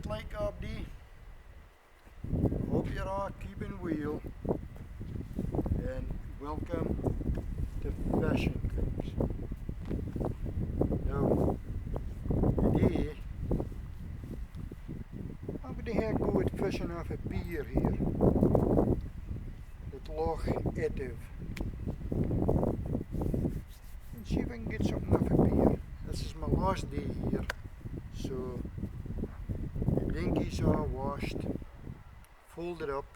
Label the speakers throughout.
Speaker 1: it like Abdi. Hope you're all keeping well. And welcome to Fishing Creeks. Now, today, I'm going to have go with fishing off a pier here at Loch Etive. And see if I can get something off a pier. This is my last day here, so the dinghy's all washed, folded up.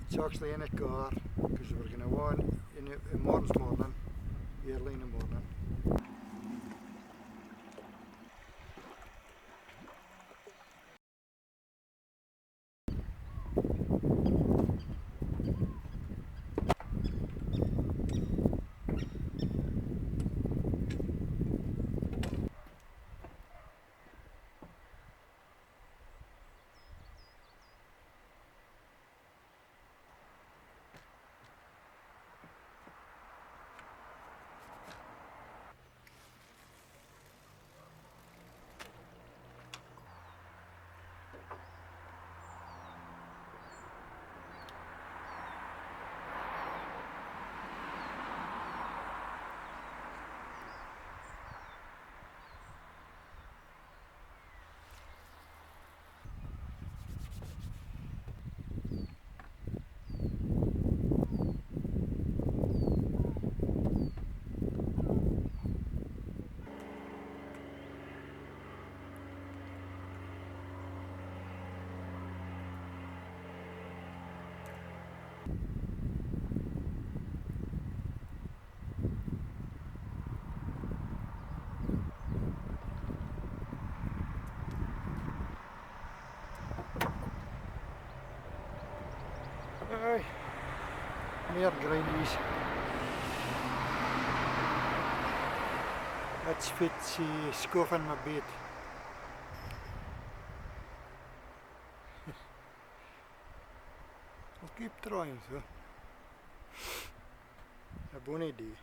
Speaker 1: It's actually in a car because we're going to want in the morning, early in the morning. Aye, meer grindies. That's fit scoff on my bait. I'll keep trying, so. A bonne idee.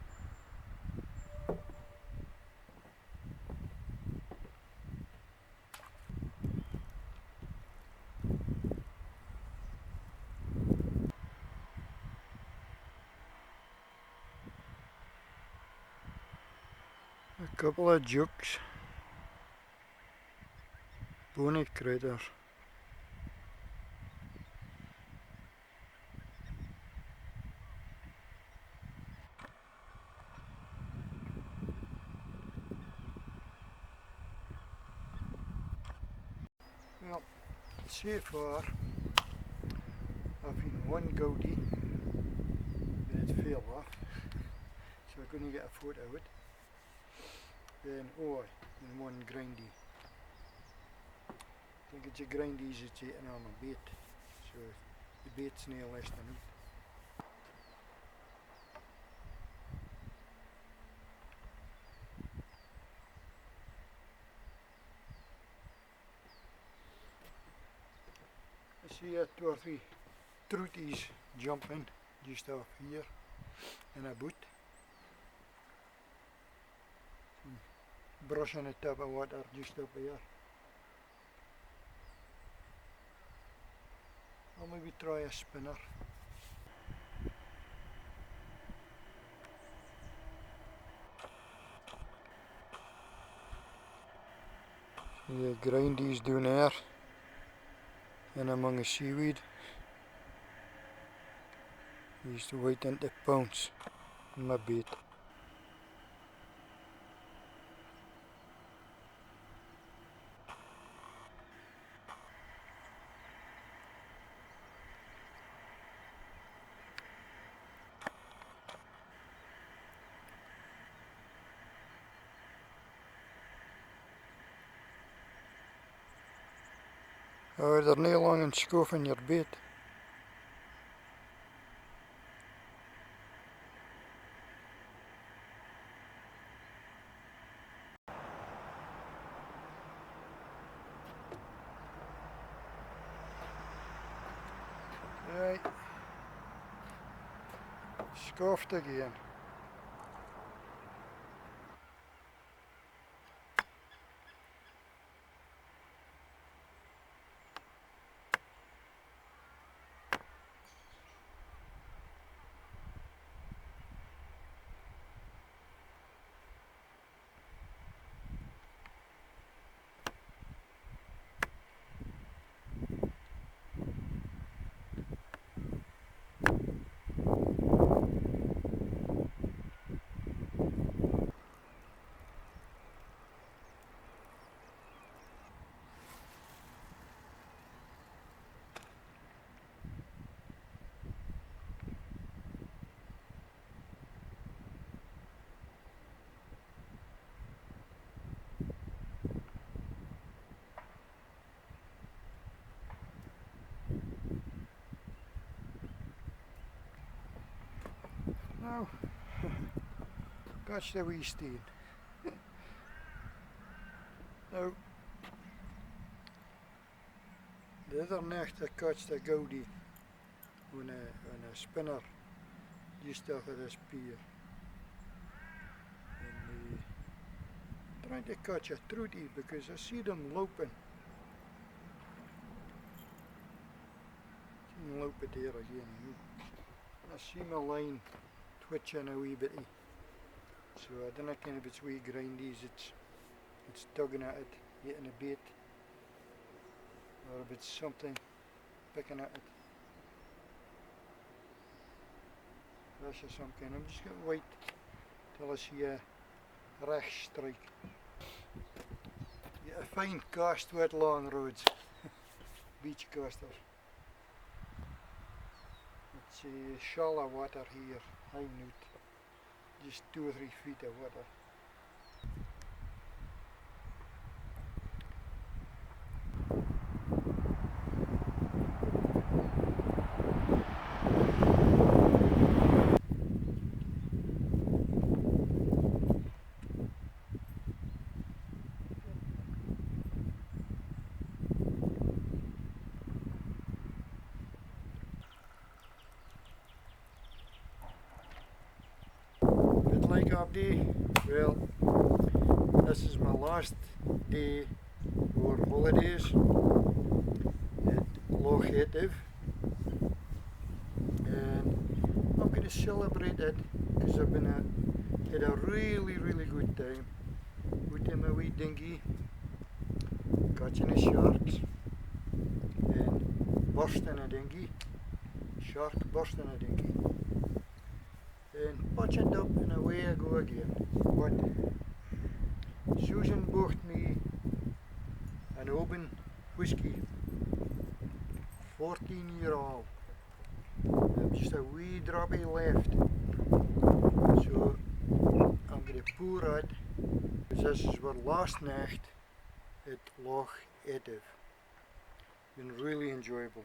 Speaker 1: A couple of jukes. Bonnet critters. Well, so far I've been one goldie, but it fell off, so I couldn't get a photo of it. Then and one grindy. I think it's a grindies that's eating on my bait, so the bait's no less than out. I see 2 or 3 trooties jumping just off here in a boot. Brush on the top of water just up here. I'll maybe try a spinner. See the grindies down there and among the seaweed. I used to wait until they pounce on my bait. Oh, they're no long and scoffing your bait. Right, scoffed again. Well, catch the wee steen. Now, the other night I caught the goudie on a spinner just off of this pier. And trying to catch a trootie because I see them loping. See them lope it there again. And I see my line twitching a wee bitty. So I don't know if it's wee grindies, it's tugging at it, getting a bait, or if it's something picking at it. Fish or some kind. I'm just going to wait till I see a rash strike. Get a fine cast with long roads. Beach casters. It's shallow water here, high note. Just 2 or 3 feet of water. Like up day, well, this is my last day for holidays at Loch Etive, and I'm going to celebrate it because I've been had a really good time out in my wee dinghy catching the sharks and bursting a dinghy, shark bursting a dinghy. And patch it up and away I go again. But Susan bought me an Oban whiskey, 14-year-old. Just a wee droppy left. So I'm going to pour it. This is our last night at Loch Etive. Been really enjoyable.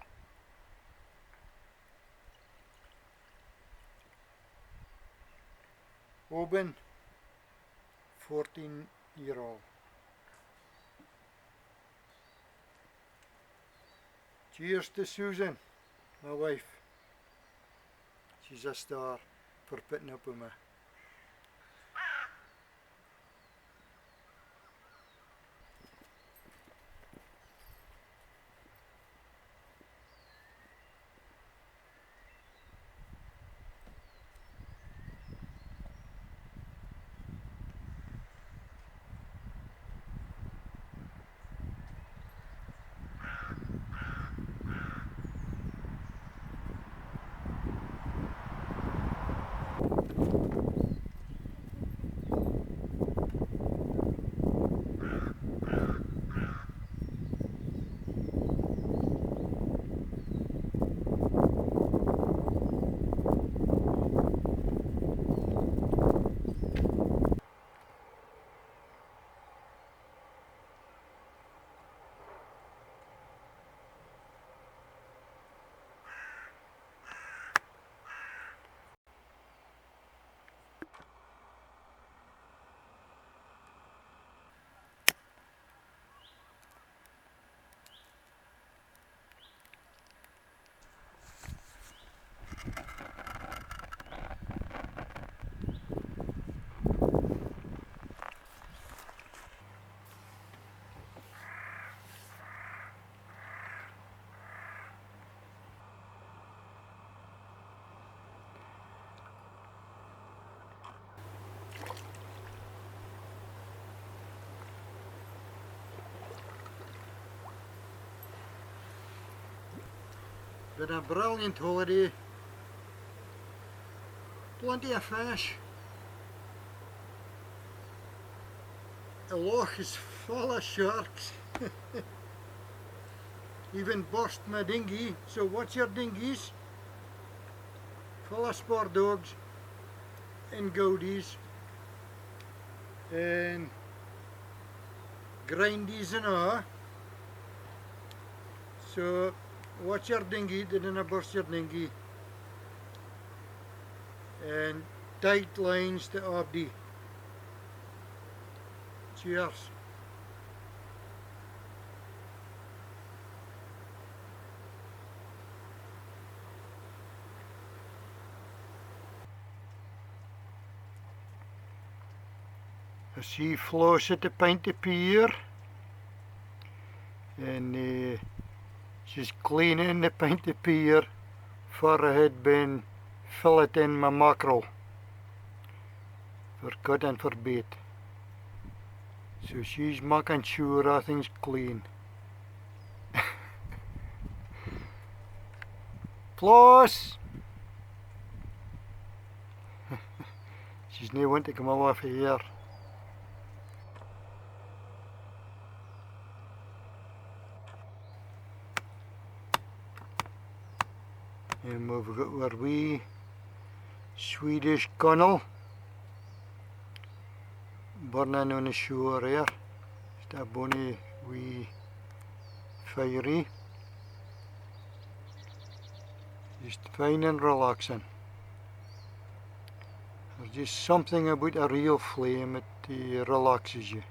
Speaker 1: Oban, 14-year-old. Cheers to Susan, my wife. She's a star for putting up with me. Been a brilliant holiday. Plenty of fish. The loch is full of sharks. Even burst my dinghy, so watch your dinghies. Full of sport dogs and goodies and grindies and all. So watch your dinghy, didn't burst your dinghy. And tight lines op die. Cheers. As jy floor sit 'n pint pier and just cleaning the pint pier for it had been filleting my mackerel for good and for bait. So she's making sure everything's clean. Plus, she's not want to come off here. And we've got our wee Swedish gunnel burning on the shore here. It's that bonny wee fiery. Just fine and relaxing. There's just something about a real flame that relaxes you.